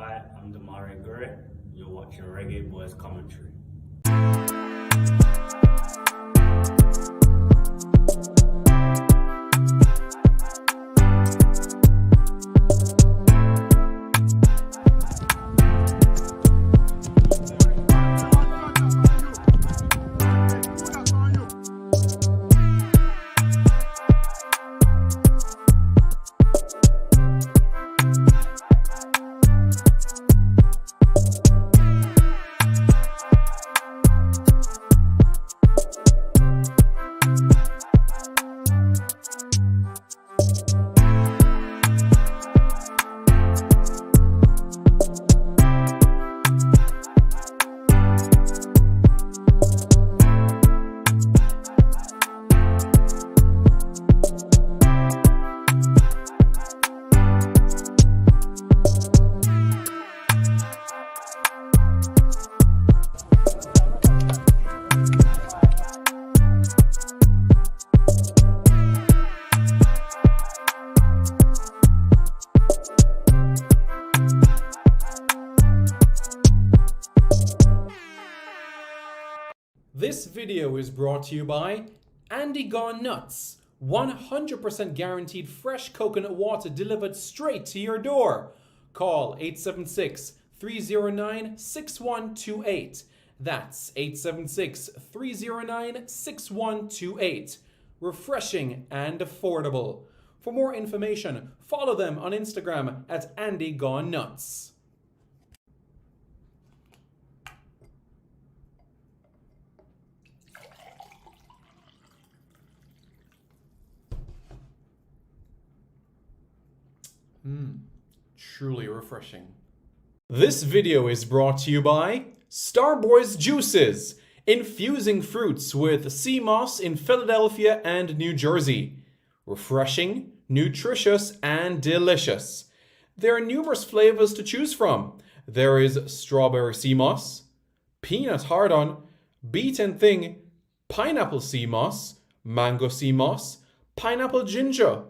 Hi, I'm Damari Gurry. You're watching Reggae Boys Commentary. This video is brought to you by Andy Gone Nuts. 100% guaranteed fresh coconut water delivered straight to your door. Call 876-309-6128. That's 876-309-6128. Refreshing and affordable. For more information, follow them on Instagram at Andy Gone Nuts. Truly refreshing. This video is brought to you by Starboys Juices, infusing fruits with sea moss in Philadelphia and New Jersey. Refreshing, nutritious, and delicious. There are numerous flavors to choose from. There is strawberry sea moss, peanut hard-on, beaten thing, pineapple sea moss, mango sea moss, pineapple ginger,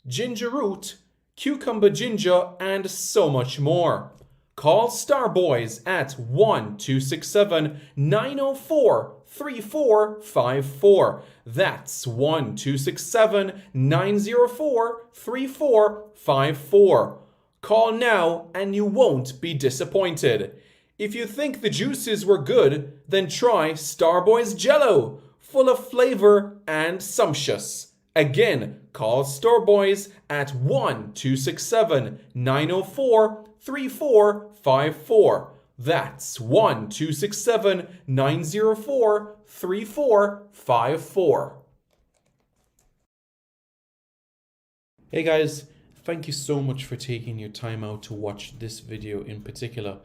ginger root, cucumber ginger, and so much more. Call Starboys at 1-267-904-3454. That's 1-267-904-3454. Call now and you won't be disappointed. If you think the juices were good, then try Starboys Jello, full of flavor and sumptuous. Again, call Starboys at 1-267-904-3454. That's 1-267-904-3454. Hey guys, thank you so much for taking your time out to watch this video in particular.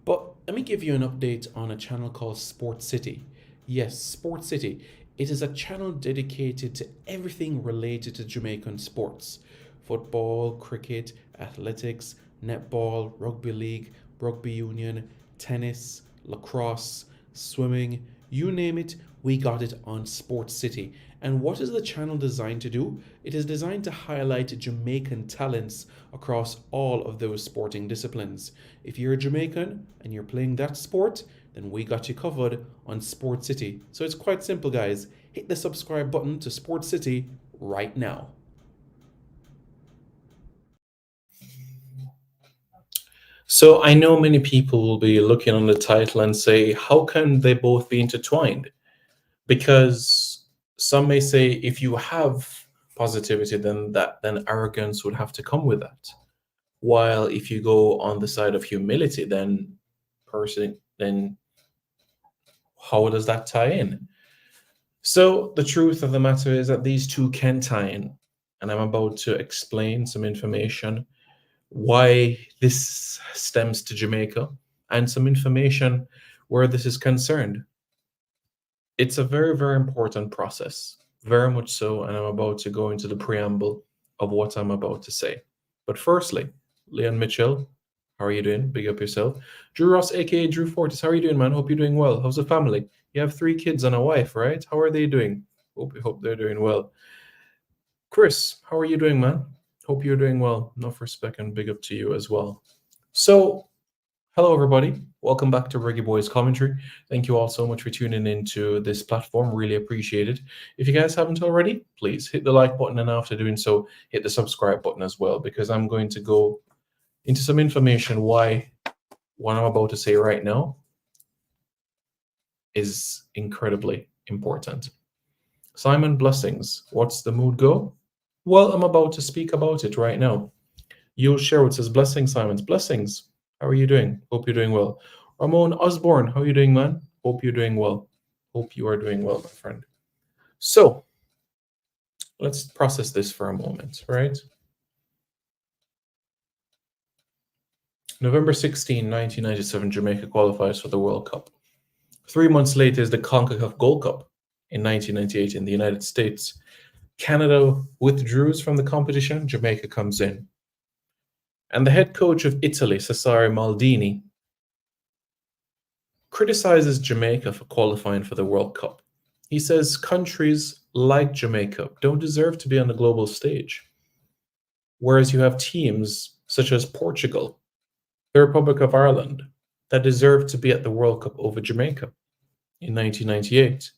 But let me give you an update on a channel called Sport City. Yes, Sport City. It is a channel dedicated to everything related to Jamaican sports. Football, cricket, athletics, netball, rugby league, rugby union, tennis, lacrosse, swimming, you name it, we got it on Sport City. And what is the channel designed to do? It is designed to highlight Jamaican talents across all of those sporting disciplines. If you're a Jamaican and you're playing that sport, then we got you covered on Sport City. So it's quite simple, guys. Hit the subscribe button to Sport City right now. So I know many people will be looking on the title and say, how can they both be intertwined? Because some may say if you have positivity, then arrogance would have to come with that. While if you go on the side of humility, then how does that tie in? So the truth of the matter is that these two can tie in, and I'm about to explain some information why this stems to Jamaica and some information where this is concerned. It's a very, very important process, very much so, and I'm about to go into the preamble of what I'm about to say. But firstly, Leon Mitchell, how are you doing? Big up yourself. Drew Ross, aka Drew Fortis, how are you doing, man? Hope you're doing well. How's the family? You have 3 kids and a wife, right? How are they doing? Hope they're doing well. Chris, how are you doing, man? Hope you're doing well. Enough respect and big up to you as well. So Hello, everybody. Welcome back to Reggae Boys Commentary. Thank you all so much for tuning into this platform. Really appreciate it. If you guys haven't already, please hit the like button, and after doing so, hit the subscribe button as well, because I'm going to go into some information why what I'm about to say right now is incredibly important. Simon, blessings. What's the mood go? Well, I'm about to speak about it right now. Yul Sherwood says, blessings, Simons. Blessings. How are you doing? Hope you're doing well. Ramon Osborne, how are you doing, man? Hope you're doing well. Hope you are doing well, my friend. So, let's process this for a moment, right? November 16, 1997, Jamaica qualifies for the World Cup. 3 months later is the CONCACAF Gold Cup in 1998 in the United States. Canada withdraws from the competition. Jamaica comes in. And the head coach of Italy, Cesare Maldini, criticizes Jamaica for qualifying for the World Cup. He says countries like Jamaica don't deserve to be on the global stage, whereas you have teams such as Portugal, the Republic of Ireland, that deserve to be at the World Cup over Jamaica in 1998.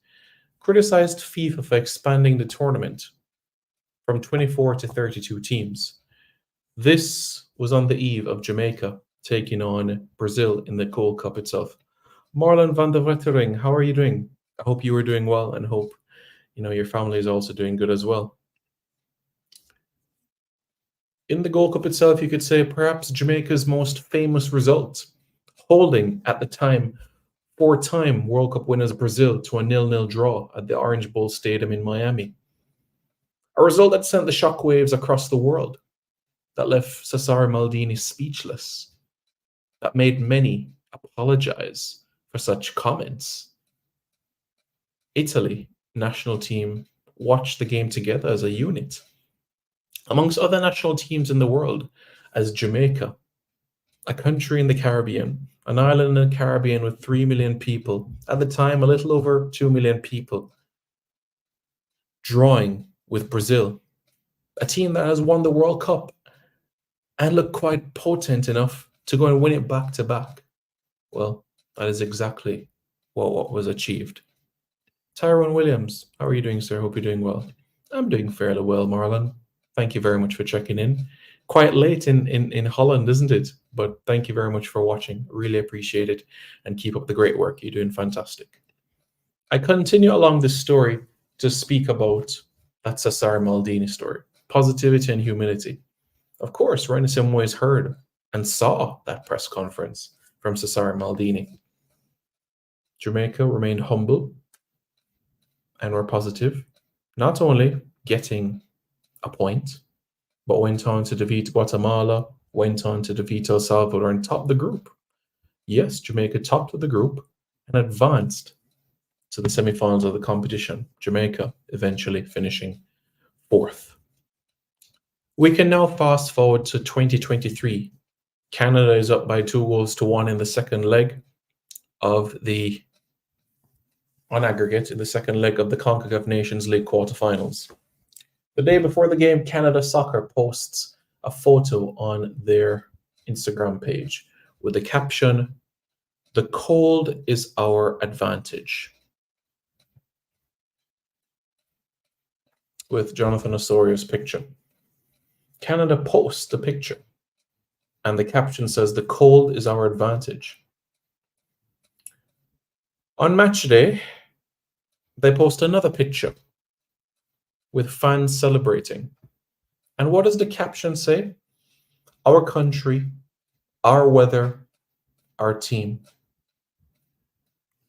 Criticized FIFA for expanding the tournament from 24 to 32 teams. This was on the eve of Jamaica taking on Brazil in the Gold Cup itself. Marlon van der Wettering, how are you doing? I hope you are doing well, and hope your family is also doing good as well. In the Gold Cup itself, you could say perhaps Jamaica's most famous result, holding at the time 4-time World Cup winners Brazil to a 0-0 draw at the Orange Bowl Stadium in Miami. A result that sent the shockwaves across the world, that left Cesare Maldini speechless, that made many apologize for such comments. Italy national team watched the game together as a unit, amongst other national teams in the world, as Jamaica, a country in the Caribbean, an island in the Caribbean with 3 million people, at the time a little over 2 million people, drawing with Brazil, a team that has won the World Cup and looked quite potent enough to go and win it back to back. Well, that is exactly what was achieved. Tyrone Williams, how are you doing, sir? Hope you're doing well. I'm doing fairly well, Marlon. Thank you very much for checking in. Quite late in Holland, isn't it? But thank you very much for watching. Really appreciate it. And keep up the great work. You're doing fantastic. I continue along this story to speak about that Cesare Maldini story. Positivity and humility. Of course, Ren Simways heard and saw that press conference from Cesare Maldini. Jamaica remained humble and were positive, not only getting a point, but went on to defeat Guatemala, went on to defeat El Salvador and top the group. Yes, Jamaica topped the group and advanced to the semifinals of the competition. Jamaica eventually finishing 4th. We can now fast forward to 2023. Canada is up by 2-1 in the second leg of on aggregate, in the second leg of the CONCACAF Nations League quarterfinals. The day before the game, Canada Soccer posts a photo on their Instagram page with the caption, "The cold is our advantage," with Jonathan Osorio's picture. Canada posts the picture, and the caption says, "The cold is our advantage." On match day, they post another picture with fans celebrating. And what does the caption say? "Our country, our weather, our team."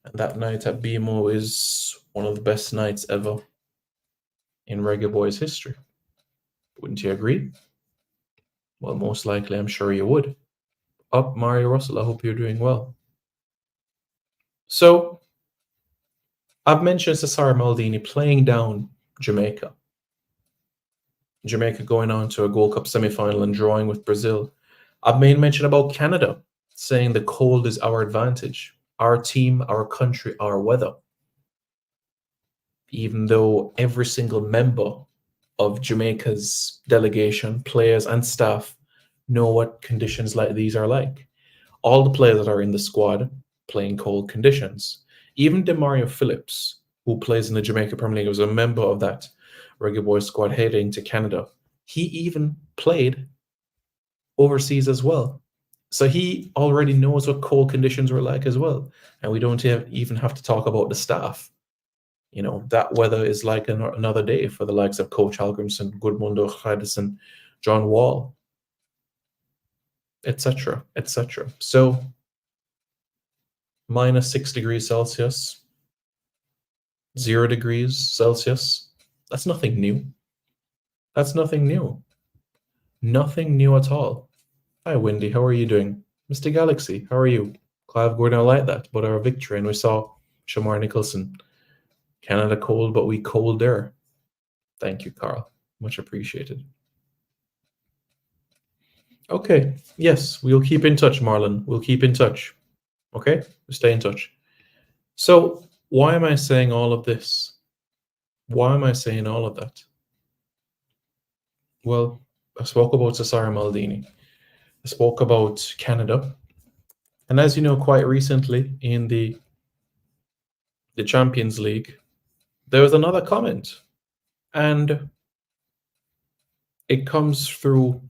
And that night at BMO is one of the best nights ever in Reggae Boys history. Wouldn't you agree? Well, most likely, I'm sure you would. Up, Mario Russell, I hope you're doing well. So, I've mentioned Cesare Maldini playing down Jamaica. Jamaica going on to a Gold Cup semi-final and drawing with Brazil. I've made mention about Canada, saying the cold is our advantage. Our team, our country, our weather. Even though every single member of Jamaica's delegation, players and staff know what conditions like these are like. all the players that are in the squad play in cold conditions. Even Demario Phillips, who plays in the Jamaica Premier League, was a member of that Reggae Boys squad heading to Canada. He even played overseas as well. So he already knows what cold conditions were like as well. And we don't even have to talk about the staff. You know, that weather is like another day for the likes of Coach Hallgrimsson, Gudmundur Hradesson, John Wall, etc., etc. So -6 degrees Celsius, 0 degrees Celsius. That's nothing new. That's nothing new. Nothing new at all. Hi, Wendy. How are you doing? Mr. Galaxy, how are you? Clive Gordon, I like that. But our victory, and we saw Shamar Nicholson. Canada cold, but we cold there. Thank you, Carl. Much appreciated. Okay. Yes, we'll keep in touch, Marlon. We'll keep in touch. Okay? We'll stay in touch. So, why am I saying all of this? Why am I saying all of that? Well, I spoke about Cesare Maldini. I spoke about Canada. And as you know, quite recently in the Champions League, there was another comment. And it comes through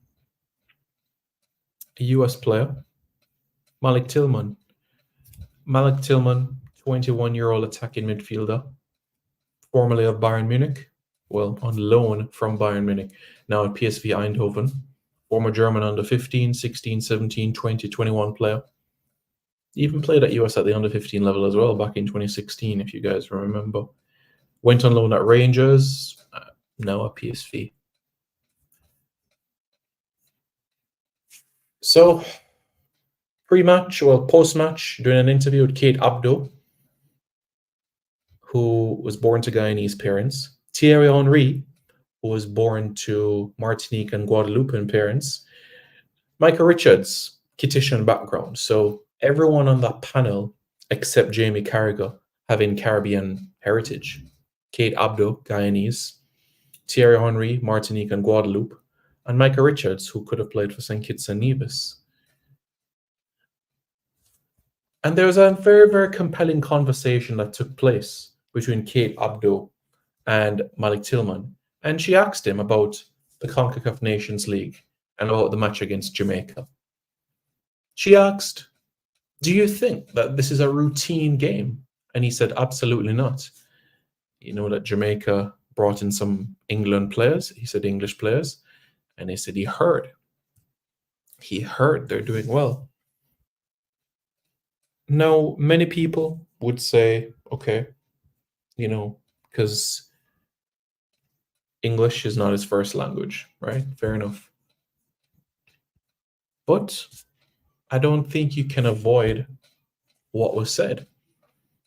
a US player, Malik Tillman. Malik Tillman, 21-year-old attacking midfielder, formerly of Bayern Munich, well, on loan from Bayern Munich, now at PSV Eindhoven, former German under 15, 16, 17, 20, 21 player. Even played at US at the under 15 level as well back in 2016, if you guys remember. Went on loan at Rangers, now at PSV. So, pre-match, well, post-match, doing an interview with Kate Abdo, who was born to Guyanese parents. Thierry Henry, who was born to Martinique and Guadeloupean parents. Micah Richards, Kititian background. So everyone on that panel, except Jamie Carragher, having Caribbean heritage. Kate Abdo, Guyanese. Thierry Henry, Martinique and Guadeloupe. And Micah Richards, who could have played for St. Kitts and Nevis. And there was a very, very compelling conversation that took place between Kate Abdo and Malik Tillman. And she asked him about the CONCACAF Nations League and about the match against Jamaica. She asked, do you think that this is a routine game? And he said, absolutely not. You know that Jamaica brought in some England players. He said English players. And he said he heard. He heard they're doing well. Now, many people would say, okay, you know, because English is not his first language, right? Fair enough. But I don't think you can avoid what was said.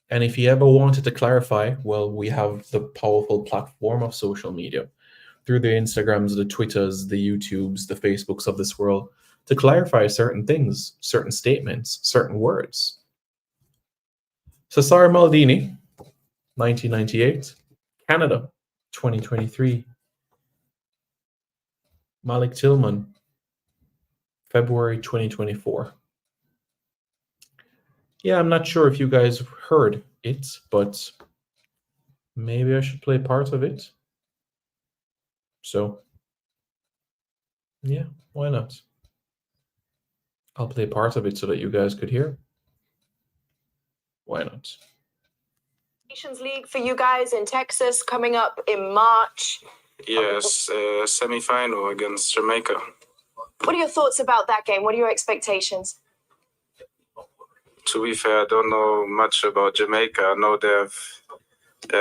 And if you ever wanted to clarify, well, we have the powerful platform of social media through the Instagrams, the Twitters, the YouTubes, the Facebooks of this world to clarify certain things, certain statements, certain words. Cesare Maldini, 1998. Canada, 2023. Malik Tillman, February 2024. Yeah, I'm not sure if you guys heard it, but maybe I should play part of it. So, yeah, why not? I'll play part of it so that you guys could hear. Why not? Nations League for you guys in Texas coming up in March. Yes, semi-final against Jamaica. What are your thoughts about that game? What are your expectations? To be fair, I don't know much about Jamaica. I know there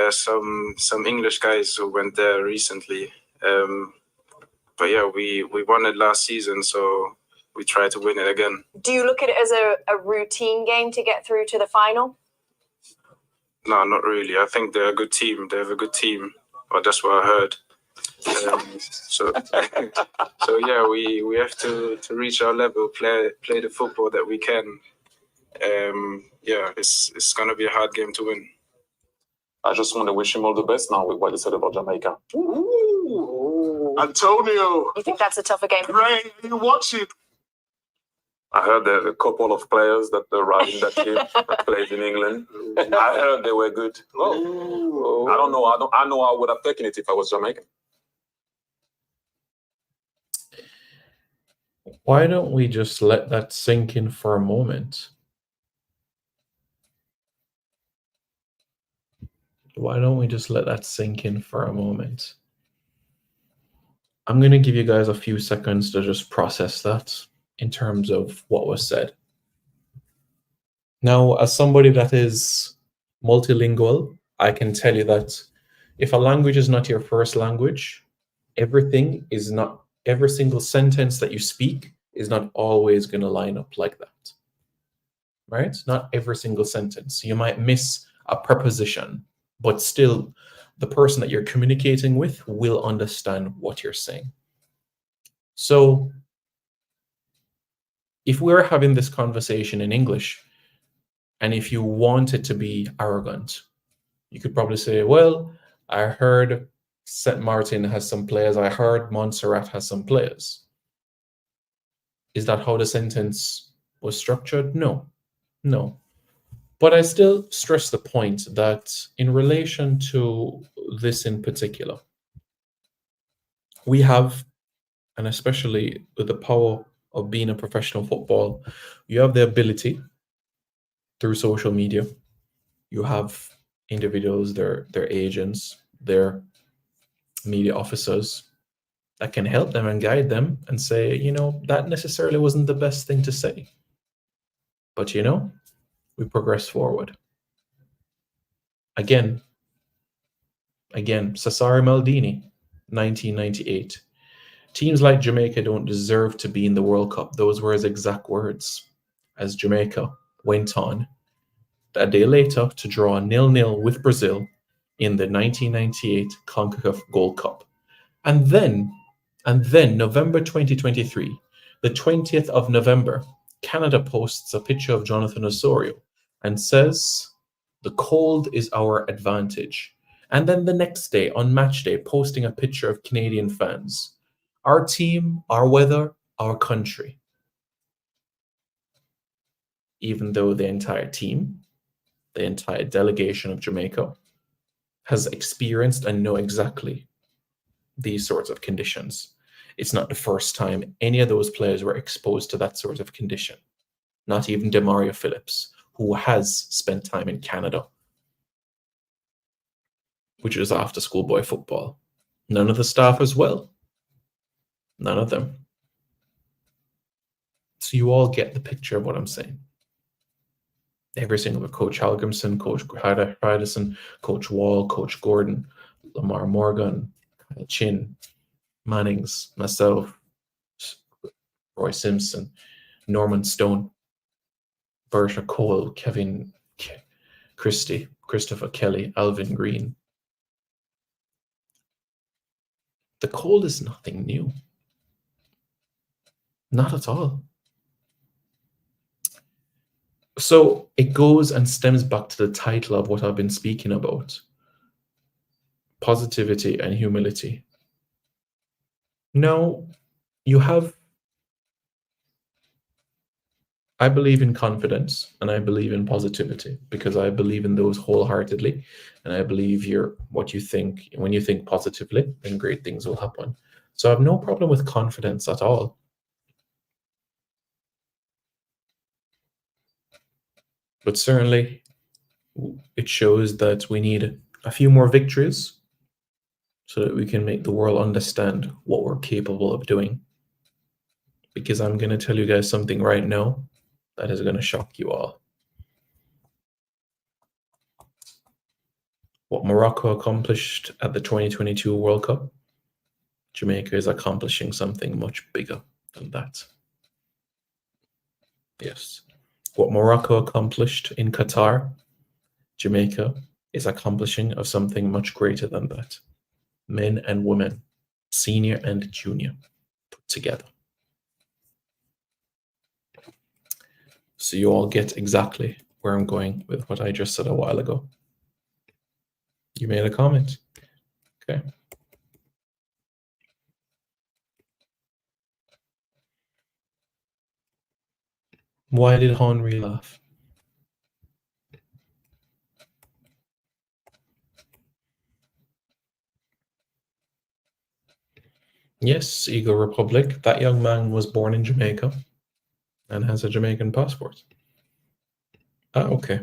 are some English guys who went there recently. But yeah, we won it last season, so we try to win it again. Do you look at it as a routine game to get through to the final? No, not really. I think they're a good team. They have a good team. Well, that's what I heard. So yeah, we have to reach our level, play the football that we can. Yeah, it's gonna be a hard game to win. I just want to wish him all the best now with what he said about Jamaica. Ooh. Antonio. You think that's a tougher game? Ray, are you watching? I heard there's a couple of players that arrived in that team that plays in England. I heard they were good. Oh, I don't know. I know I would have taken it if I was Jamaican. Why don't we just let that sink in for a moment? Why don't we just let that sink in for a moment? I'm going to give you guys a few seconds to just process that in terms of what was said. Now, as somebody that is multilingual, I can tell you that if a language is not your first language, every single sentence that you speak is not always going to line up like that, right? Not every single sentence. You might miss a preposition, but still the person that you're communicating with will understand what you're saying. So if we're having this conversation in English, and if you want it to be arrogant, you could probably say, well, I heard St. Martin has some players. I heard Montserrat has some players. Is that how the sentence was structured? No. But I still stress the point that in relation to this in particular, we have, and especially with the power of being a professional football, you have the ability through social media. You have individuals, their agents, their media officers that can help them and guide them and say, you know, that necessarily wasn't the best thing to say. But, you know, we progress forward. Again, Cesare Maldini, 1998. Teams like Jamaica don't deserve to be in the World Cup. Those were his exact words as Jamaica went on a day later to draw 0-0 with Brazil in the 1998 CONCACAF Gold Cup. And then November 2023, the 20th of November, Canada posts a picture of Jonathan Osorio and says, the cold is our advantage. And then the next day, on match day, posting a picture of Canadian fans. Our team, our weather, our country. Even though the entire team, the entire delegation of Jamaica has experienced and know exactly these sorts of conditions. It's not the first time any of those players were exposed to that sort of condition. Not even Demario Phillips, who has spent time in Canada, which is after schoolboy football. None of the staff as well. None of them. So you all get the picture of what I'm saying. Every single Coach Halgrimson, Coach Hardison, Coach Wall, Coach Gordon, Lamar Morgan, Kyle Chin, Mannings, myself, Roy Simpson, Norman Stone, Bertha Cole, Kevin Christie, Christopher Kelly, Alvin Green. The cold is nothing new. Not at all. So it goes and stems back to the title of what I've been speaking about. Positivity and humility. Now, you have, I believe in confidence and I believe in positivity because I believe in those wholeheartedly. And I believe what you think, when you think positively, then great things will happen. So I have no problem with confidence at all. But certainly, it shows that we need a few more victories so that we can make the world understand what we're capable of doing. Because I'm going to tell you guys something right now that is going to shock you all. What Morocco accomplished at the 2022 World Cup, Jamaica is accomplishing something much bigger than that. Yes. What Morocco accomplished in Qatar, Jamaica is accomplishing of something much greater than that. Men and women, senior and junior, put together. So you all get exactly where I'm going with what I just said a while ago. You made a comment. Okay. Why did Henry laugh? Yes, Eagle Republic. That young man was born in Jamaica and has a Jamaican passport. Ah, okay.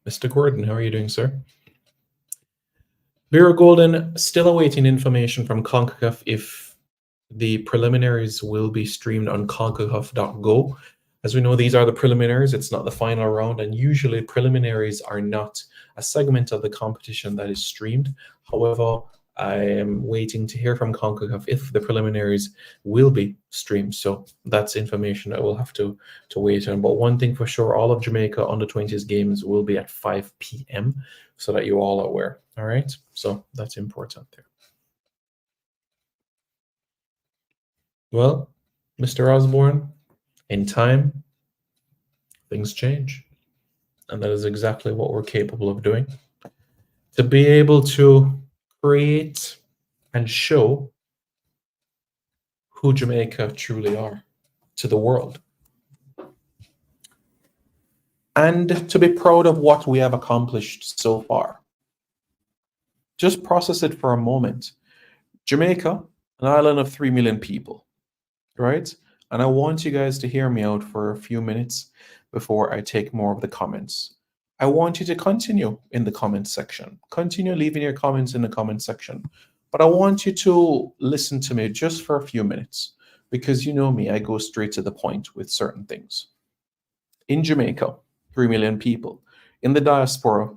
Mr. Gordon, how are you doing, sir? Vera Golden, still awaiting information from CONCACAF if the preliminaries will be streamed on CONCACAF.go. As we know, these are the preliminaries. It's not the final round, and usually preliminaries are not a segment of the competition that is streamed. However, I am waiting to hear from CONCACAF if the preliminaries will be streamed. So that's information I will have to wait on. But one thing for sure, all of Jamaica under 20s games will be at 5 p.m. so that you're all aware. All right. So that's important there. Well, Mr. Osborne, in time, things change. And that is exactly what we're capable of doing. To be able to create and show who Jamaica truly are to the world. And to be proud of what we have accomplished so far. Just process it for a moment. Jamaica, an island of 3 million people, right? And I want you guys to hear me out for a few minutes before I take more of the comments. I want you to continue in the comment section. Continue leaving your comments in the comment section. But I want you to listen to me just for a few minutes, because you know me, I go straight to the point with certain things. In Jamaica, 3 million people. In the diaspora,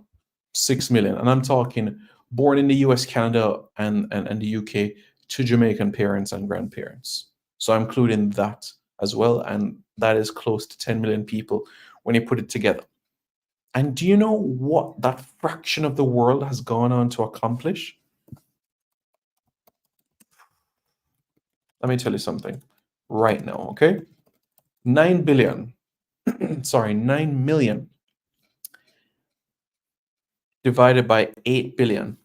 6 million. And I'm talking born in the US, Canada, and the UK to Jamaican parents and grandparents. So I'm including that as well. And that is close to 10 million people when you put it together. And do you know what that fraction of the world has gone on to accomplish? Let me tell you something right now, okay? 9 billion, sorry, 9 million divided by 8 billion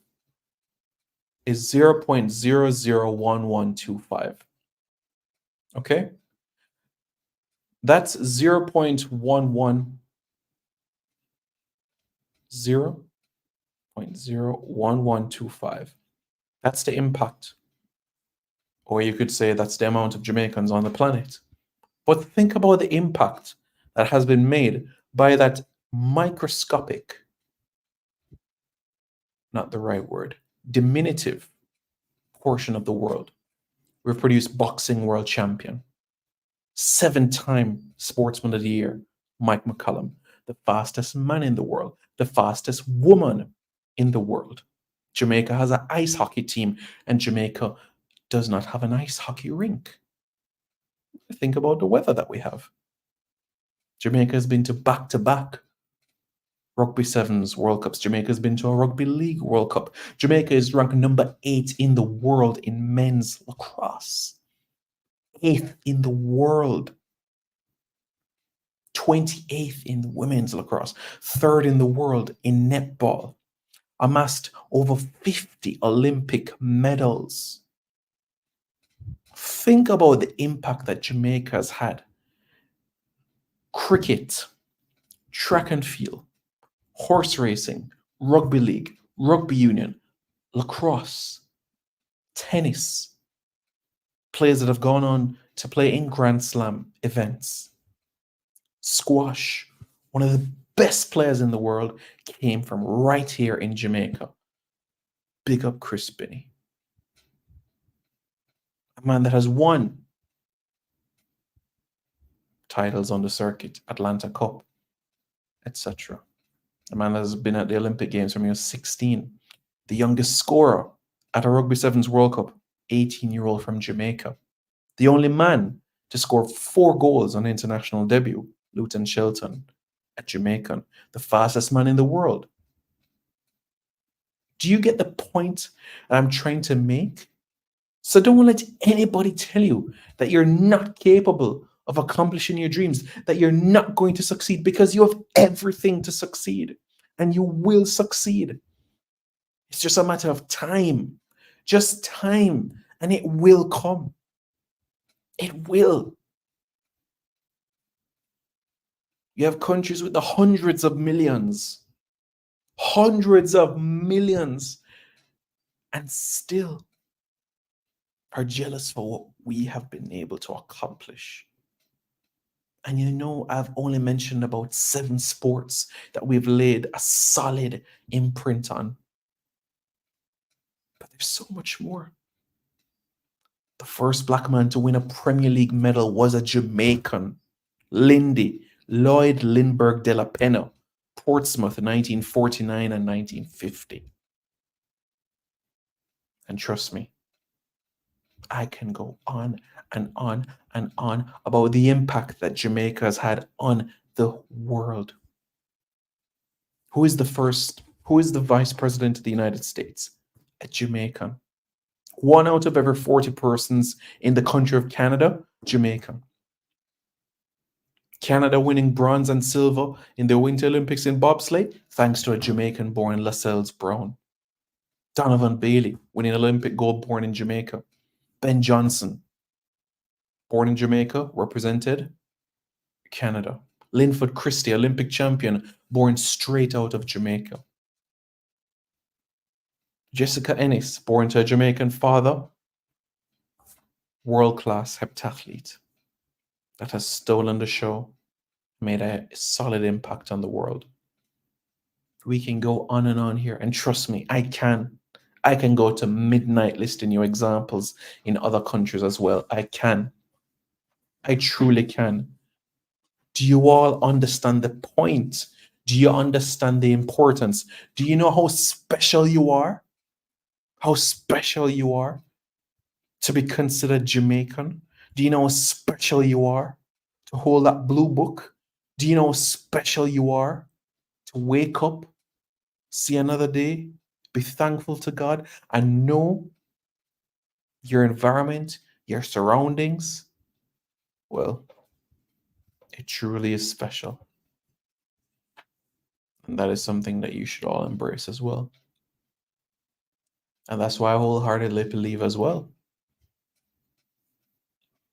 is 0.001125. Okay? That's 0.1125. That's the impact. Or you could say that's the amount of Jamaicans on the planet. But think about the impact that has been made by that microscopic, not the right word, diminutive portion of the world. We've produced boxing world champion, 7-time sportsman of the year, Mike McCallum, the fastest man in the world, the fastest woman in the world. Jamaica has an ice hockey team, and Jamaica does not have an ice hockey rink. Think about the weather that we have. Jamaica has been to back-to-back Rugby Sevens World Cups. Jamaica has been to a Rugby League World Cup. Jamaica is ranked number 8 in the world in men's lacrosse. 8th in the world. 28th in women's lacrosse. 3rd in the world in netball. Amassed over 50 Olympic medals. Think about the impact that Jamaica has had. Cricket, track and field, horse racing, rugby league, rugby union, lacrosse, tennis. Players that have gone on to play in Grand Slam events. Squash, one of the best players in the world, came from right here in Jamaica. Big up Chris Binney. A man that has won titles on the circuit, Atlanta Cup, etc. A man that has been at the Olympic Games from he was 16. The youngest scorer at a Rugby Sevens World Cup, 18-year-old from Jamaica. The only man to score 4 goals on international debut, Luton Shelton, a Jamaican. The fastest man in the world. Do you get the point that I'm trying to make? So don't let anybody tell you that you're not capable of accomplishing your dreams, that you're not going to succeed, because you have everything to succeed and you will succeed. It's just a matter of time. Just time, and it will come. It will. You have countries with the hundreds of millions, and still are jealous for what we have been able to accomplish. And you know, I've only mentioned about 7 sports that we've laid a solid imprint on. But there's so much more. The first black man to win a Premier League medal was a Jamaican, Lloyd Lindbergh de la Pena, Portsmouth, 1949 and 1950. And trust me, I can go on and on and on about the impact that Jamaica has had on the world. Who is the vice president of the United States? A Jamaican. 1 out of every 40 persons in the country of Canada, Jamaican. Canada winning bronze and silver in the Winter Olympics in bobsleigh, thanks to a Jamaican-born Lascelles Brown. Donovan Bailey winning Olympic gold born in Jamaica. Ben Johnson, born in Jamaica, represented Canada. Linford Christie, Olympic champion, born straight out of Jamaica. Jessica Ennis, born to a Jamaican father, world-class heptathlete that has stolen the show, made a solid impact on the world. We can go on and on here, and trust me, I can go to midnight listing you examples in other countries as well. I truly can. Do you all understand the point? Do you understand the importance? Do you know how special you are? How special you are to be considered Jamaican? Do you know how special you are to hold that blue book? Do you know how special you are to wake up, see another day, be thankful to God, and know your environment, your surroundings? Well, it truly is special. And that is something that you should all embrace as well. And that's why I wholeheartedly believe as well.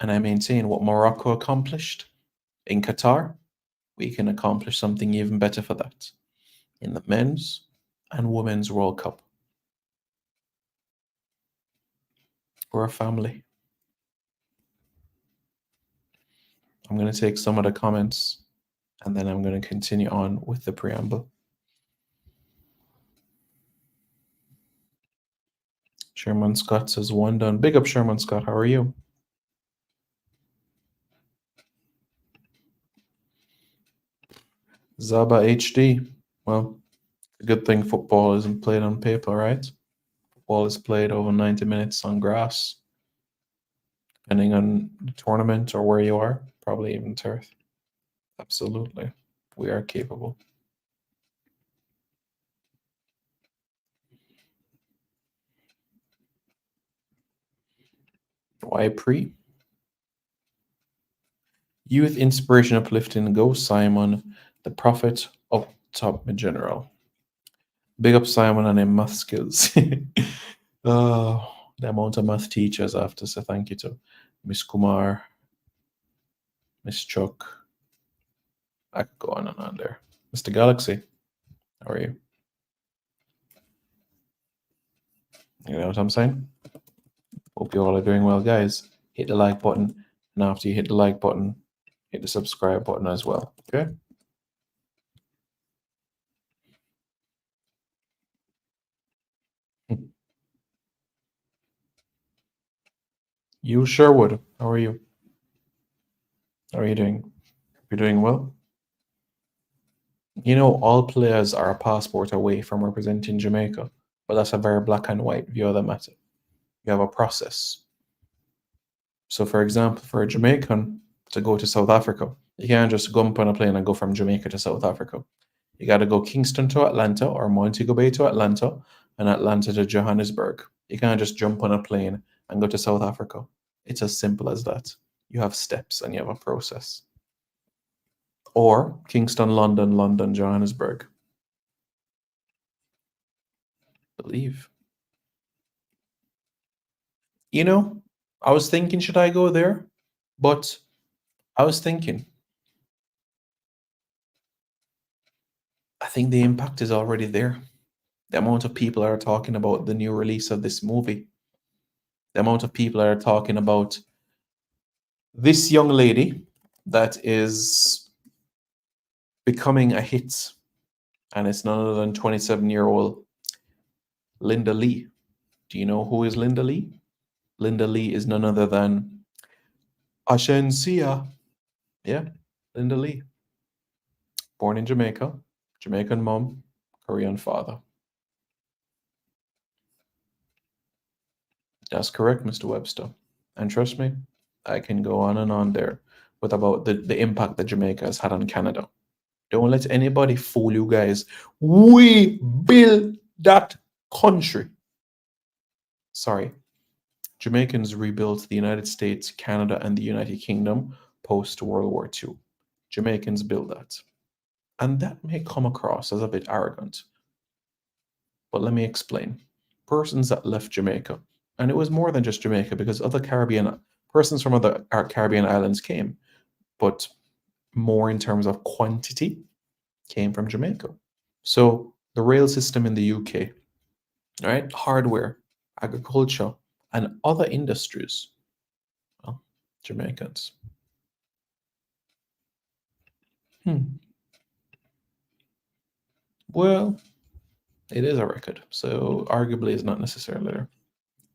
And I maintain what Morocco accomplished in Qatar, we can accomplish something even better for that in the men's and women's World Cup. We're a family. I'm going to take some of the comments and then I'm going to continue on with the preamble. Sherman Scott says 1 done. Big up, Sherman Scott. How are you? Zaba HD. Well, a good thing football isn't played on paper, right? Football is played over 90 minutes on grass. Depending on the tournament or where you are, probably even turf. Absolutely. We are capable. Why pre? Youth inspiration uplifting. Go Simon, the prophet up top general. Big up Simon and him math skills. Oh, the amount of math teachers I have to say thank you to. Miss Kumar, Miss Chuck. I could go on and on there. Mr. Galaxy, how are you? You know what I'm saying? Hope you all are doing well, guys. Hit the like button, and after you hit the like button, hit the subscribe button as well, okay? You Sherwood, how are you? How are you doing? You're doing well? You know, all players are a passport away from representing Jamaica, but that's a very black and white view of the matter. You have a process. So, for example, for a Jamaican to go to South Africa, you can't just jump on a plane and go from Jamaica to South Africa. You got to go Kingston to Atlanta or Montego Bay to Atlanta and Atlanta to Johannesburg. You can't just jump on a plane and go to South Africa. It's as simple as that. You have steps and you have a process. Or Kingston, London, London, Johannesburg. Believe. You know, I was thinking, should I go there? But I was thinking, I think the impact is already there. The amount of people that are talking about the new release of this movie, the amount of people that are talking about this young lady that is becoming a hit, and it's none other than 27-year-old Linda Lee. Do you know who is Linda Lee? Linda Lee is none other than Ashensia. Yeah, Linda Lee. Born in Jamaica, Jamaican mom, Korean father. That's correct, Mr. Webster. And trust me, I can go on and on there with about the impact that Jamaica has had on Canada. Don't let anybody fool you guys. We built that country. Sorry. Jamaicans rebuilt the United States, Canada, and the United Kingdom post-World War II. Jamaicans built that. And that may come across as a bit arrogant. But let me explain. Persons that left Jamaica, and it was more than just Jamaica because other persons from other Caribbean islands came, but more in terms of quantity came from Jamaica. So the rail system in the UK, right? Hardware, agriculture, and other industries, well, Jamaicans. Well, it is a record, so arguably it's not necessarily there.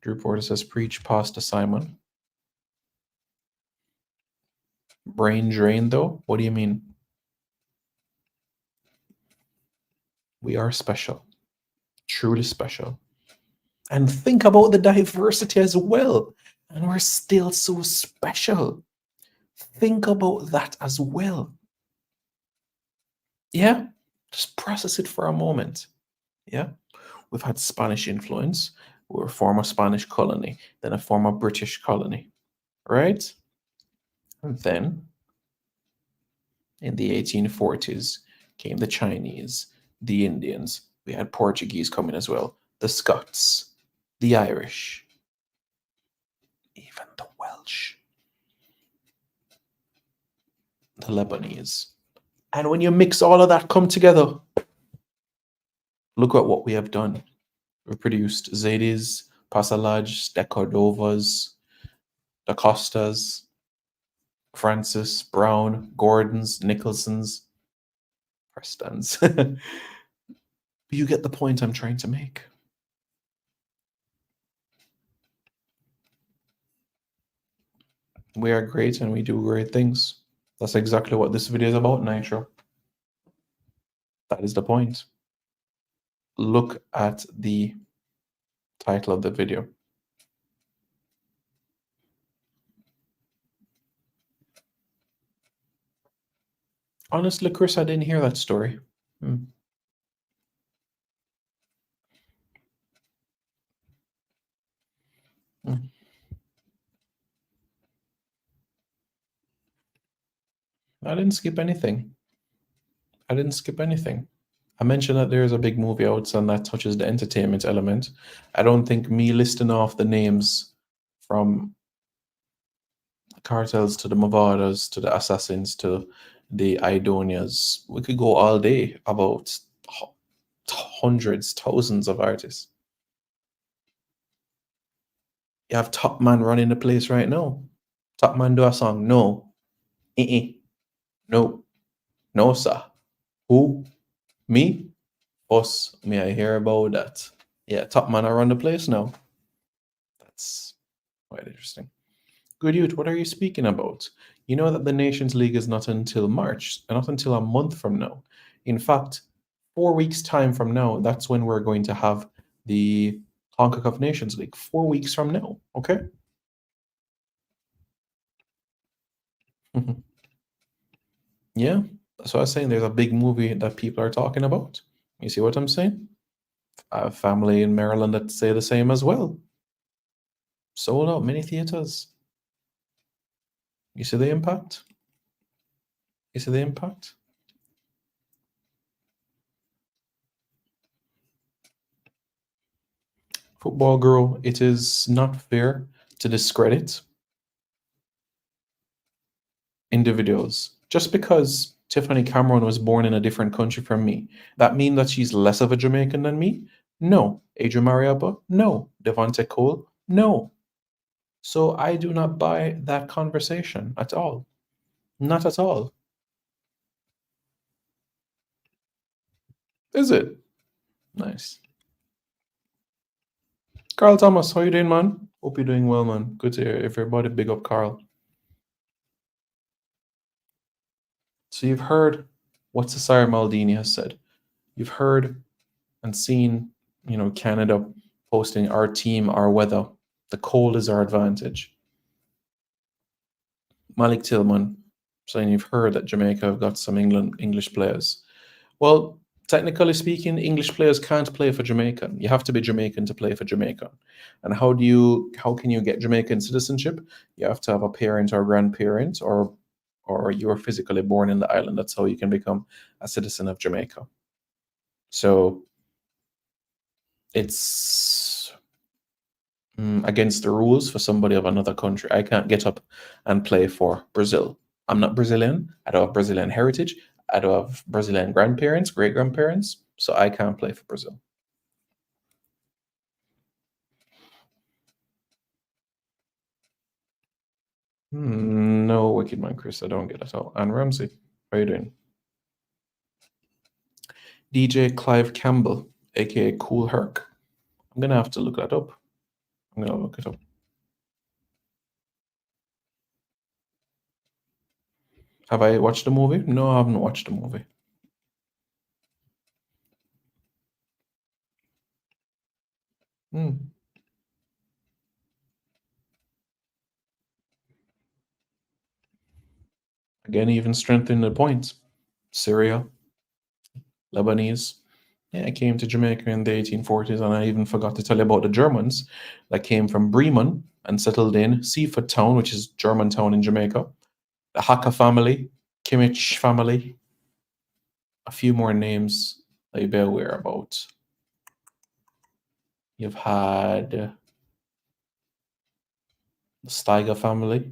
Drew Porter says, preach Pastor Simon. Brain drain, though? What do you mean? We are special. Truly special. And think about the diversity as well. And we're still so special. Think about that as well. Yeah? Just process it for a moment. Yeah? We've had Spanish influence. We're a former Spanish colony, then a former British colony. Right? And then, in the 1840s, came the Chinese, the Indians. We had Portuguese coming as well. The Scots, the Irish, even the Welsh, the Lebanese. And when you mix all of that come together, look at what we have done. We've produced Zaidis, Pasalaj, the Cordovas, the Costas, Francis, Brown, Gordons, Nicholsons, Prestons. You get the point I'm trying to make. We are great and we do great things. That's exactly what this video is about, Nitro. That is the point. Look at the title of the video. Honestly, Chris, I didn't hear that story. I didn't skip anything. I didn't skip anything. I mentioned that there's a big movie out and that touches the entertainment element. I don't think me listing off the names from the cartels to the Mavadas to the assassins to the Idonias, we could go all day about hundreds, thousands of artists. You have Top Man running the place right now. Top Man do a song. No. No. No, sir. Who? Me? Us. May I hear about that? Yeah, Top Man are on the place now. That's quite interesting. Good youth, what are you speaking about? You know that the Nations League is not until March, not until a month from now. In fact, 4 weeks' time from now, that's when we're going to have the CONCACAF Nations League. 4 weeks from now, okay? Yeah, that's what I was saying. There's a big movie that people are talking about. You see what I'm saying? I have family in Maryland that say the same as well. Sold out many theaters. You see the impact? You see the impact? Football girl, it is not fair to discredit individuals. Just because Tiffany Cameron was born in a different country from me, that mean that she's less of a Jamaican than me? No. Adrian Mariappa? No. Devontae Cole? No. So I do not buy that conversation at all. Not at all. Is it? Nice. Carl Thomas, how you doing, man? Hope you're doing well, man. Good to hear. Everybody big up Carl. So you've heard what Cesare Maldini has said. You've heard and seen, Canada posting our team, our weather. The cold is our advantage. Malik Tillman saying you've heard that Jamaica have got some English players. Well, technically speaking, English players can't play for Jamaica. You have to be Jamaican to play for Jamaica. And how can you get Jamaican citizenship? You have to have a parent or grandparent, or you are physically born in the island. That's how you can become a citizen of Jamaica. So it's against the rules for somebody of another country. I can't get up and play for Brazil. I'm not Brazilian. I don't have Brazilian heritage. I don't have Brazilian grandparents, great-grandparents, so I can't play for Brazil. No, Wicked Man Chris, I don't get it at all. Anne Ramsey, how are you doing? DJ Clive Campbell, aka Cool Herc. I'm gonna have to look that up. I'm gonna look it up. Have I watched the movie? No, I haven't watched the movie. Again, even strengthening the point. Syria, Lebanese. Yeah, I came to Jamaica in the 1840s, and I even forgot to tell you about the Germans that came from Bremen and settled in Seafood Town, which is Germantown in Jamaica. The Haka family, Kimmich family. A few more names that you be aware about. You've had the Steiger family.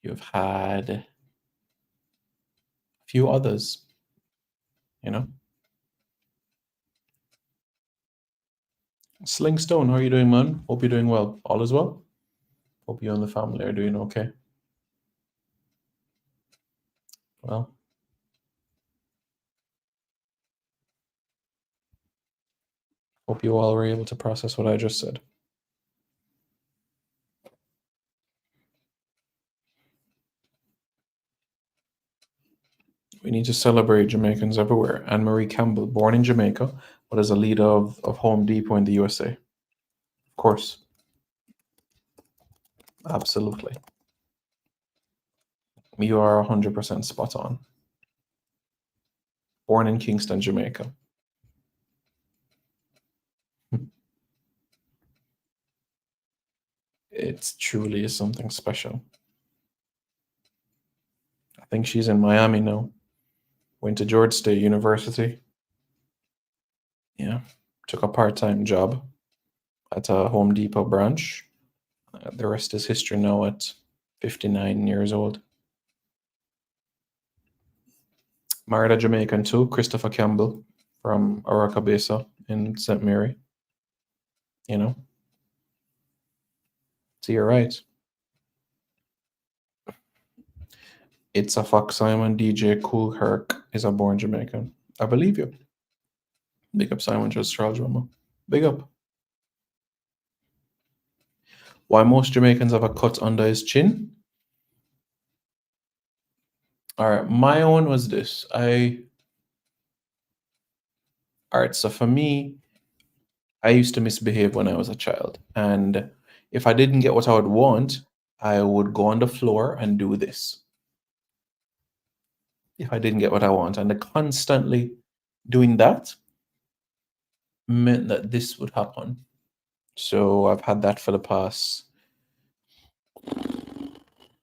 You've had a few others, Sling Stone, how are you doing, man? Hope you're doing well. All is well? Hope you and the family are doing okay. Well, hope you all were able to process what I just said. We need to celebrate Jamaicans everywhere. Anne-Marie Campbell, born in Jamaica, but as a leader of Home Depot in the USA. Of course. Absolutely. You are 100% spot on. Born in Kingston, Jamaica. It truly is something special. I think she's in Miami now. Went to Georgia State University. Yeah. Took a part-time job at a Home Depot branch. The rest is history now at 59 years old. Married a Jamaican too, Christopher Campbell from Arakabesa in St. Mary. So you're right. It's a Fox Simon. DJ Cool Herc is a born Jamaican. I believe you. Big up Simon Just Charles Roma. Big up. Why most Jamaicans have a cut under his chin? All right, my own was this. All right, so for me, I used to misbehave when I was a child. And if I didn't get what I would want, I would go on the floor and do this. If I didn't get what I want. And constantly doing that meant that this would happen. So I've had that for the past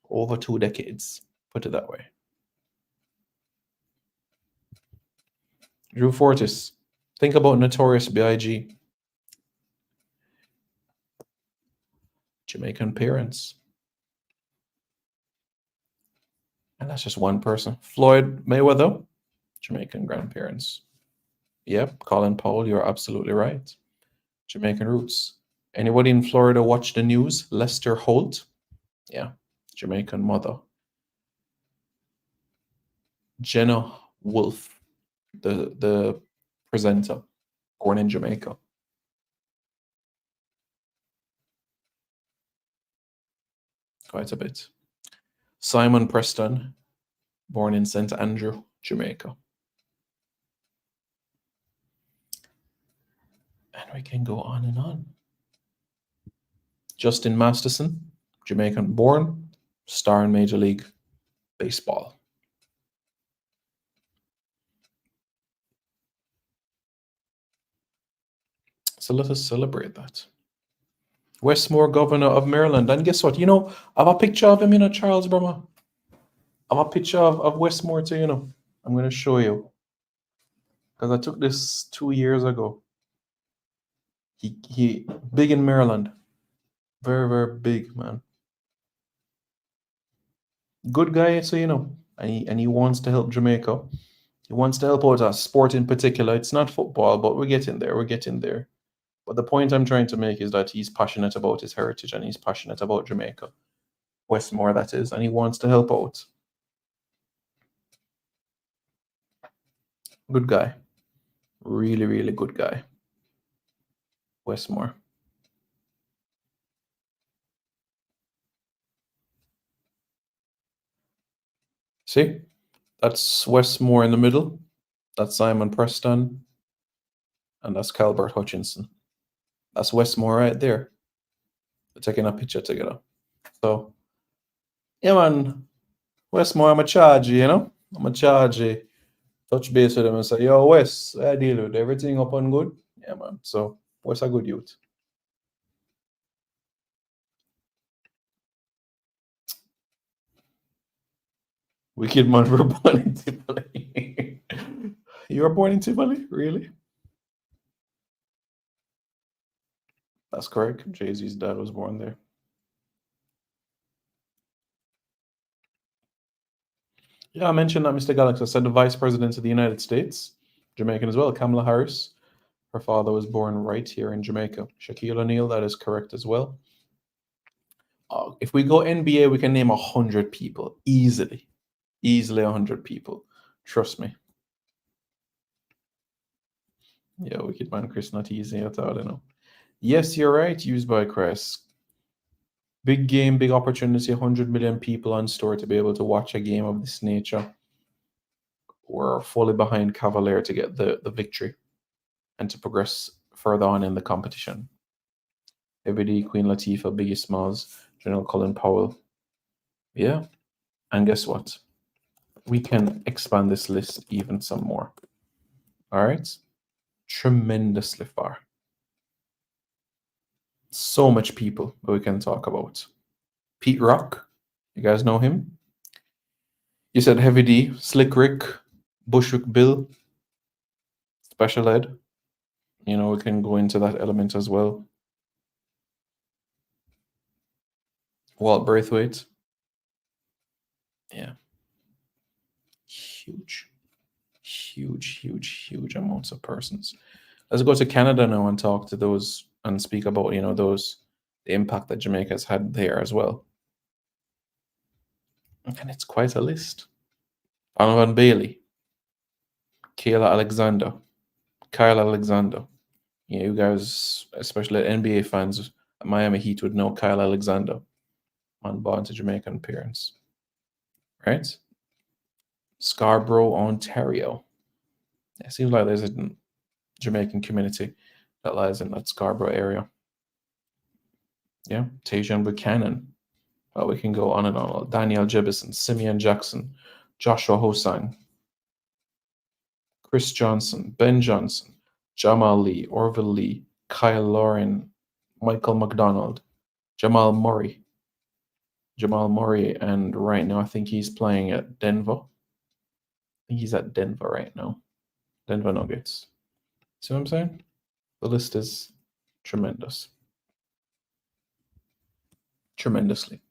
over 2 decades, put it that way. Drew Fortis, think about Notorious B.I.G. Jamaican parents. And that's just one person. Floyd Mayweather, Jamaican grandparents. Yep, Colin Powell, you're absolutely right. Jamaican roots. Anybody in Florida watch the news? Lester Holt, yeah, Jamaican mother. Jenna Wolf, the presenter, born in Jamaica. Quite a bit. Simon Preston, born in St. Andrew, Jamaica. And we can go on and on. Justin Masterson, Jamaican born, star in Major League Baseball. So let us celebrate that. Westmore, governor of Maryland. And guess what? You know, I have a picture of him, Charles Brummer. I have a picture of Westmore too, I'm going to show you. Because I took this 2 years ago. He big in Maryland. Very, very big, man. Good guy, so and he wants to help Jamaica. He wants to help out a sport in particular. It's not football, but we're getting there. We're getting there. But the point I'm trying to make is that he's passionate about his heritage and he's passionate about Jamaica. Westmore, that is, and he wants to help out. Good guy. Really, really good guy. Westmore. See? That's Westmore in the middle. That's Simon Preston. And that's Calbert Hutchinson. That's Westmore right there. We're taking a picture together. So, yeah, man. Westmore, I'm a charge you, I'm a charge you. Touch base with them and say, yo, Wes, I deal with everything up and good. Yeah, man. So, Wes a good youth. Wicked man were born in Tivoli. You were born in Tivoli? Really? That's correct. Jay-Z's dad was born there. Yeah, I mentioned that, Mr. Galaxy. I said the Vice President of the United States, Jamaican as well, Kamala Harris. Her father was born right here in Jamaica. Shaquille O'Neal, that is correct as well. If we go NBA, we can name 100 people easily. Easily 100 people. Trust me. Yeah, wicked man, Chris, not easy at all, Yes, you're right. Used by Chris. Big game, big opportunity. 100 million people on store to be able to watch a game of this nature. We're fully behind Cavalier to get the victory and to progress further on in the competition. Heavy D, Queen Latifah, Biggie Smalls, General Colin Powell. Yeah. And guess what? We can expand this list even some more. All right. Tremendously far. So much people that we can talk about. Pete Rock. You guys know him? You said Heavy D, Slick Rick, Bushwick Bill, Special Ed. We can go into that element as well. Walt Braithwaite. Yeah. Huge amounts of persons. Let's go to Canada now and talk to those and speak about, the impact that Jamaica has had there as well. And it's quite a list. Donovan Bailey, Kayla Alexander, Kyle Alexander. You guys, especially NBA fans, Miami Heat would know Kyle Alexander, man born to Jamaican parents. Right? Scarborough, Ontario. It seems like there's a Jamaican community that lies in that Scarborough area. Yeah, Tajan Buchanan. Well, we can go on and on. Daniel Jebison, Simeon Jackson, Joshua Hosang, Chris Johnson, Ben Johnson, Jamal Lee, Orville Lee, Kyle Lauren, Michael McDonald, Jamal Murray, and right now I think he's playing at Denver. I think he's at Denver right now. Denver Nuggets. See what I'm saying? The list is tremendous. tremendously.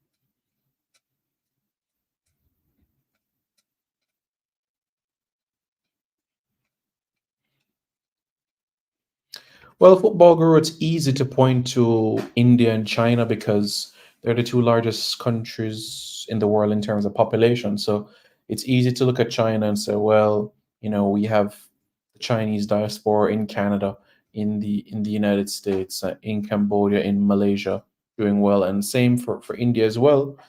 Well, football guru, it's easy to point to India and China because they're the two largest countries in the world in terms of population. So it's easy to look at China and say, well, we have the Chinese diaspora in Canada, in the United States, in Cambodia, in Malaysia, doing well, and same for India as well.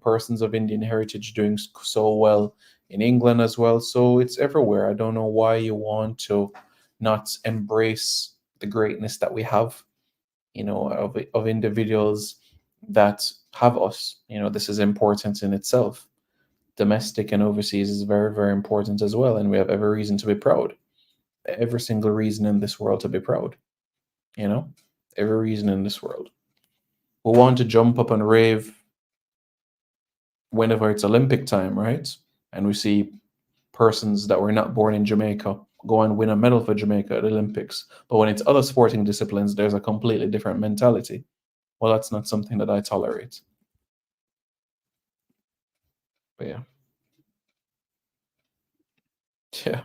Persons of Indian heritage doing so well in England as well. So it's everywhere. I don't know why you want to not embrace the greatness that we have, of individuals that have us. This is important in itself. Domestic and overseas is very, very important as well, and we have every reason to be proud. Every single reason in this world to be proud. Every reason in this world. We want to jump up and rave whenever it's Olympic time, right? And we see persons that were not born in Jamaica go and win a medal for Jamaica at the Olympics. But when it's other sporting disciplines, there's a completely different mentality. Well, that's not something that I tolerate. But yeah. Yeah.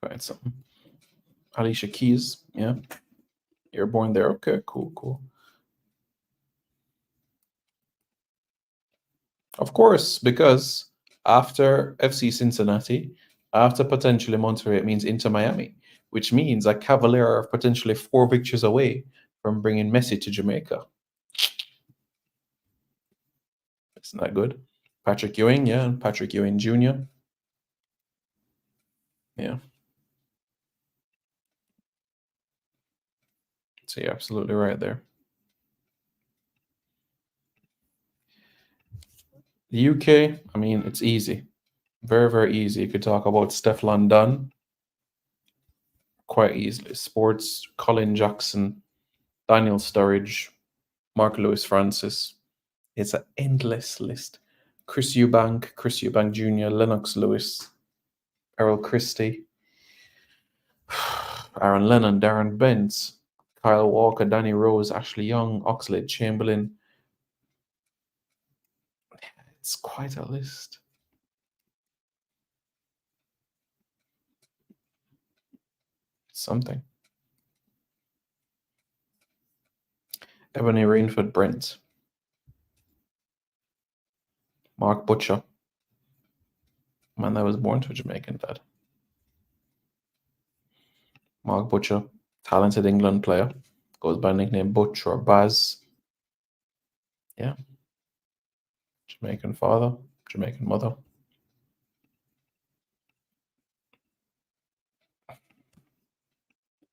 Quite something. Alicia Keys, yeah. You're born there. Okay, cool. Of course, because after FC Cincinnati, after potentially Monterrey, it means Inter Miami, which means a Cavalier are potentially 4 victories away from bringing Messi to Jamaica. Isn't that good? Patrick Ewing, yeah, and Patrick Ewing Jr. Yeah. So you're absolutely right there. The UK, I mean, it's easy. Very, very easy. You could talk about Stefflon Dunn quite easily. Sports, Colin Jackson, Daniel Sturridge, Mark Lewis Francis. It's an endless list. Chris Eubank Jr., Lennox Lewis, Errol Christie, Aaron Lennon, Darren Bent, Kyle Walker, Danny Rose, Ashley Young, Oxlade Chamberlain. It's quite a list. Something. Ebony Rainford Brent. Mark Butcher. Man that was born to a Jamaican dad. Mark Butcher, talented England player. Goes by nickname Butch or Baz. Yeah. Jamaican father, Jamaican mother.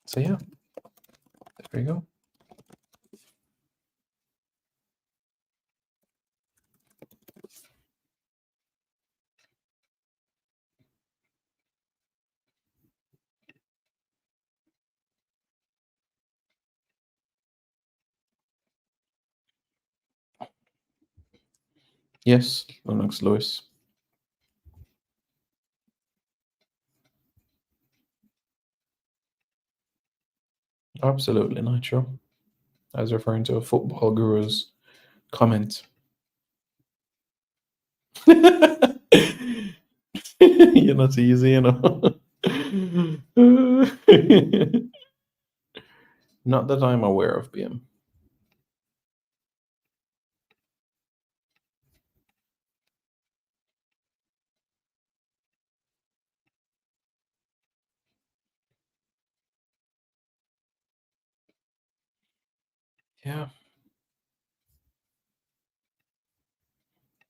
So yeah, there you go. Yes, Lennox Lewis. Absolutely, Nitro. I was referring to a football guru's comment. You're not easy, Not that I'm aware of, BM. Yeah.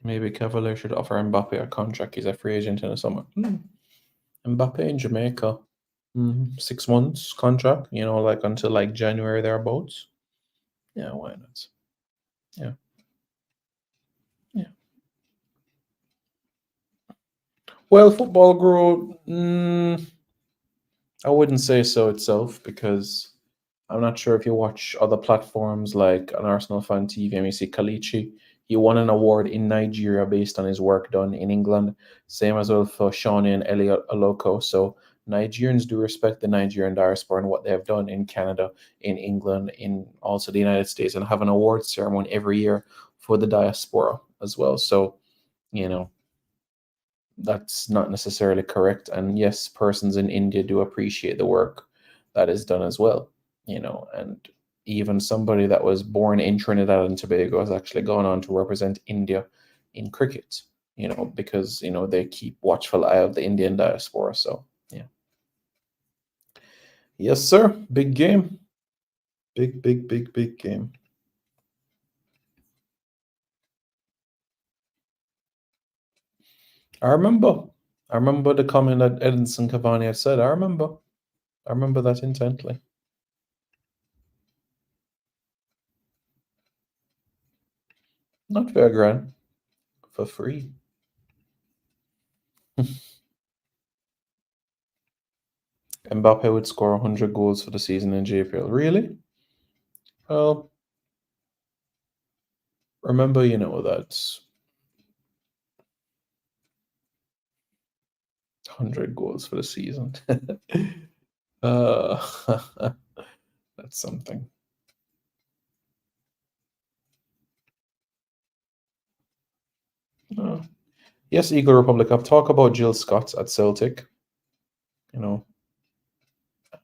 Maybe Cavalier should offer Mbappe a contract. He's a free agent in the summer. Mbappe in Jamaica. 6 months contract, like until like January thereabouts. Yeah, why not? Yeah. Well, football guru, I wouldn't say so itself because I'm not sure if you watch other platforms like an Arsenal fan TV and you see Kalichi. He won an award in Nigeria based on his work done in England. Same as well for Shawnee and Elliot Aloko. So Nigerians do respect the Nigerian diaspora and what they have done in Canada, in England, in also the United States, and have an awards ceremony every year for the diaspora as well. So, you know, that's not necessarily correct. And yes, persons in India do appreciate the work that is done as well, you know, and even somebody that was born in Trinidad and Tobago has actually gone on to represent India in cricket, you know, because, you know, they keep watchful eye of the Indian diaspora. So, yeah. Yes, sir. Big game. Big game. I remember the comment that Edinson Cavani had said. I remember that intently. Not fair, Gran. For free. Mbappe would score 100 goals for the season in JPL. Really? Well, remember, you know, that 100 goals for the season. That's something. Yes, Eagle Republic. I've talked about Jill Scott at Celtic, you know,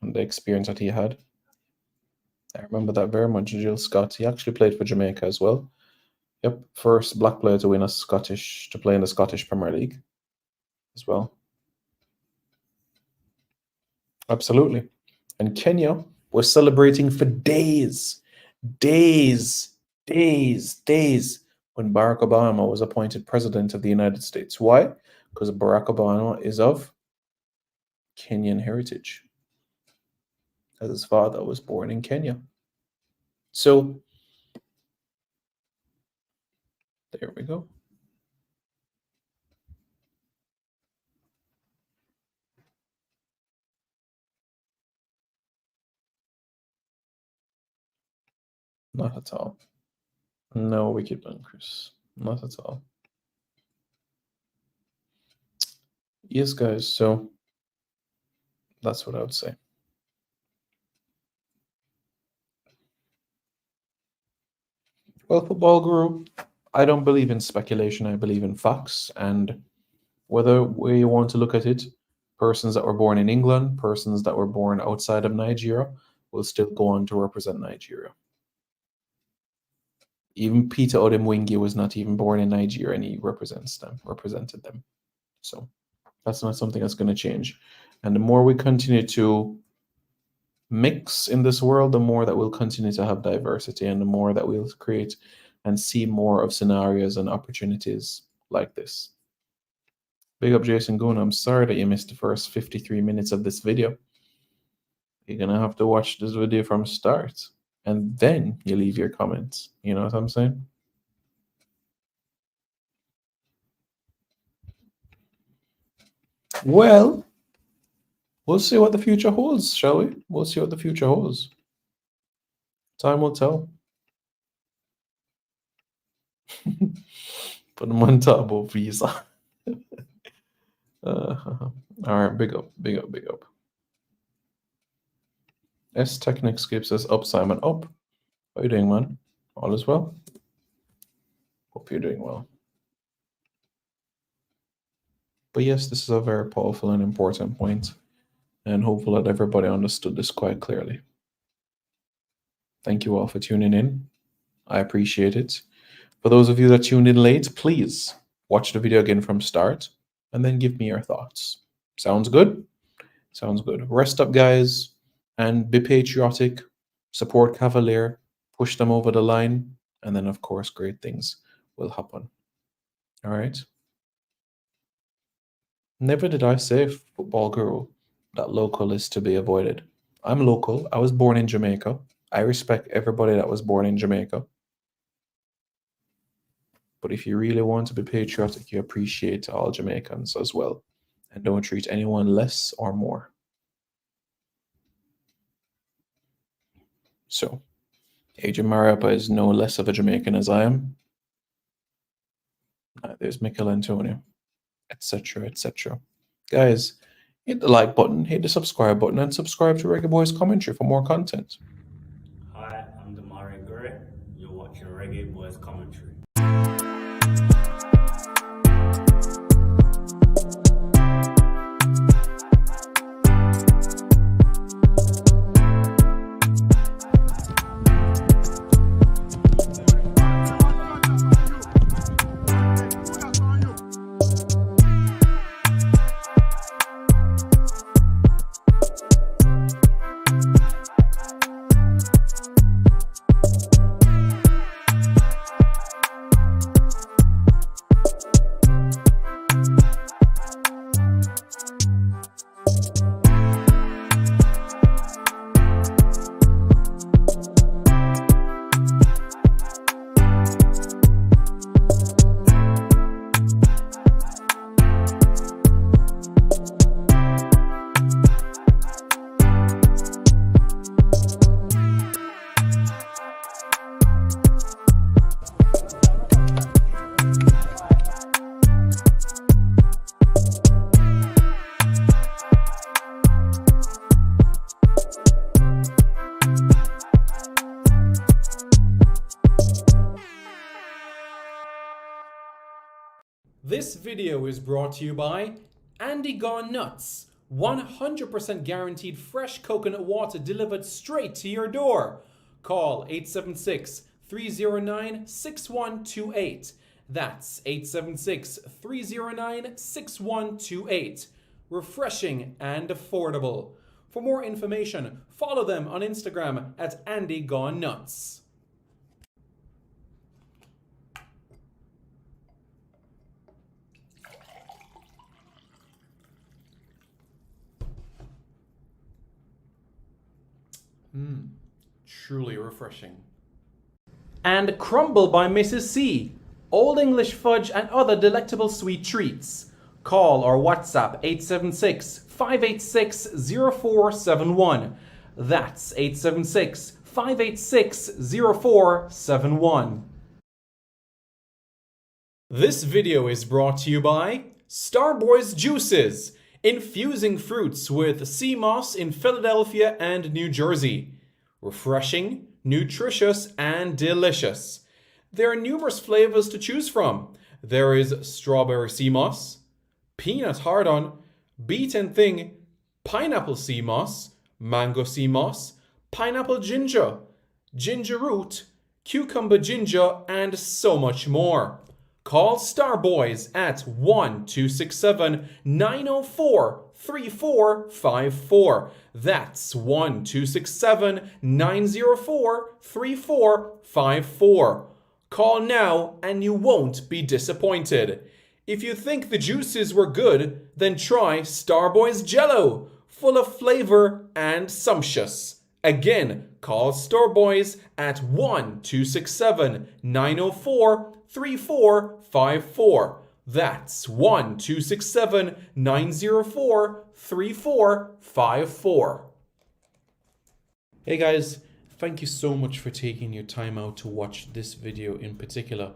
and the experience that he had. I remember that very much. Jill Scott. He actually played for Jamaica as well. Yep, first black player to win to play in the Scottish Premier League as well. Absolutely. And Kenya was celebrating for days when Barack Obama was appointed president of the United States. Why? Because Barack Obama is of Kenyan heritage, as his father was born in Kenya. So there we go. Not at all. No wicked one, Chris. Not at all. Yes, guys, so that's what I would say. Well, Football Guru, I don't believe in speculation. I believe in facts. And whether way you want to look at it, persons that were born in England, persons that were born outside of Nigeria will still go on to represent Nigeria. Even Peter Odemwingie was not even born in Nigeria, and he represented them. So that's not something that's going to change. And the more we continue to mix in this world, the more that we'll continue to have diversity, and the more that we'll create and see more of scenarios and opportunities like this. Big up Jason Goon. I'm sorry that you missed the first 53 minutes of this video. You're going to have to watch this video from start, and then you leave your comments. You know what I'm saying? Well, we'll see what the future holds, shall we? We'll see what the future holds. Time will tell. Put them on Turbo Visa. All right, big up. S Technicscape says up, Simon, up. How are you doing, man? All is well? Hope you're doing well. But yes, this is a very powerful and important point, and hopefully that everybody understood this quite clearly. Thank you all for tuning in. I appreciate it. For those of you that tuned in late, please watch the video again from start and then give me your thoughts. Sounds good? Sounds good. Rest up, guys, and be patriotic. Support Cavalier. Push them over the line. And then, of course, great things will happen. All right? Never did I say, Football Guru, that local is to be avoided. I'm local. I was born in Jamaica. I respect everybody that was born in Jamaica. But if you really want to be patriotic, you appreciate all Jamaicans as well. And don't treat anyone less or more. So, Adrian Mariappa is no less of a Jamaican as I am. There's Mikel Antonio, etc., etc. Guys, hit the like button, hit the subscribe button, and subscribe to Reggae Boys Commentary for more content. Hi, I'm Damari Gray. You're watching Reggae Boys Commentary. This video is brought to you by Andy Gone Nuts. 100% guaranteed fresh coconut water delivered straight to your door. Call 876-309-6128. That's 876-309-6128. Refreshing and affordable. For more information, follow them on Instagram at Andy Gone Nuts. Truly refreshing. And Crumble by Mrs. C. Old English fudge and other delectable sweet treats. Call or WhatsApp 876-586-0471. That's 876-586-0471. This video is brought to you by Starboys Juices. Infusing fruits with sea moss in Philadelphia and New Jersey. Refreshing, nutritious, and delicious. There are numerous flavors to choose from. There is strawberry sea moss, peanut hard-on, beet and thing, pineapple sea moss, mango sea moss, pineapple ginger, ginger root, cucumber ginger, and so much more. Call Starboys at 1-267-904-3454. That's 1-267-904-3454. Call now and you won't be disappointed. If you think the juices were good, then try Starboys Jello, full of flavor and sumptuous. Again, call Starboys at 1-267-904-3454. That's 1-267-904-3454. Hey guys, thank you so much for taking your time out to watch this video in particular.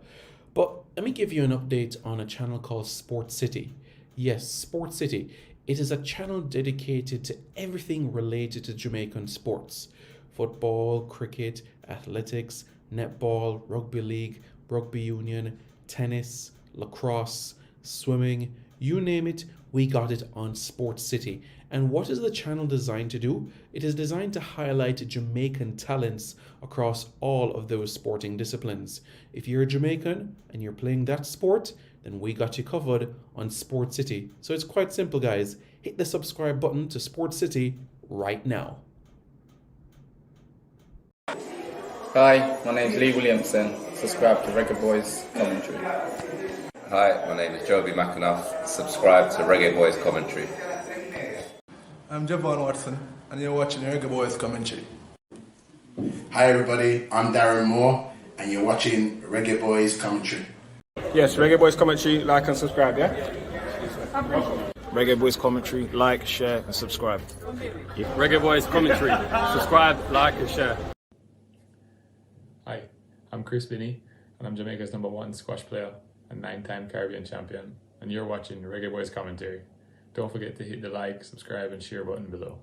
But let me give you an update on a channel called Sport City. Yes, Sport City. It is a channel dedicated to everything related to Jamaican sports. Football, cricket, athletics, netball, rugby league, rugby union, tennis, lacrosse, swimming, you name it, we got it on Sport City. And what is the channel designed to do? It is designed to highlight Jamaican talents across all of those sporting disciplines. If you're a Jamaican and you're playing that sport, then we got you covered on Sport City. So it's quite simple, guys. Hit the subscribe button to Sport City right now. Hi, my name is Lee Williamson. Subscribe to Reggae Boys Commentary. Hi, my name is Joby McAnuff. Subscribe to Reggae Boys Commentary. I'm Javon Watson, and you're watching Reggae Boys Commentary. Hi everybody, I'm Darren Moore, and you're watching Reggae Boys Commentary. Yes, Reggae Boys Commentary, like and subscribe, yeah? Reggae Boys Commentary, like, share and subscribe. Yeah. Reggae Boys Commentary, subscribe, like and share. Hi, I'm Chris Binney, and I'm Jamaica's #1 squash player and 9-time Caribbean champion, and you're watching Reggae Boys Commentary. Don't forget to hit the like, subscribe, and share button below.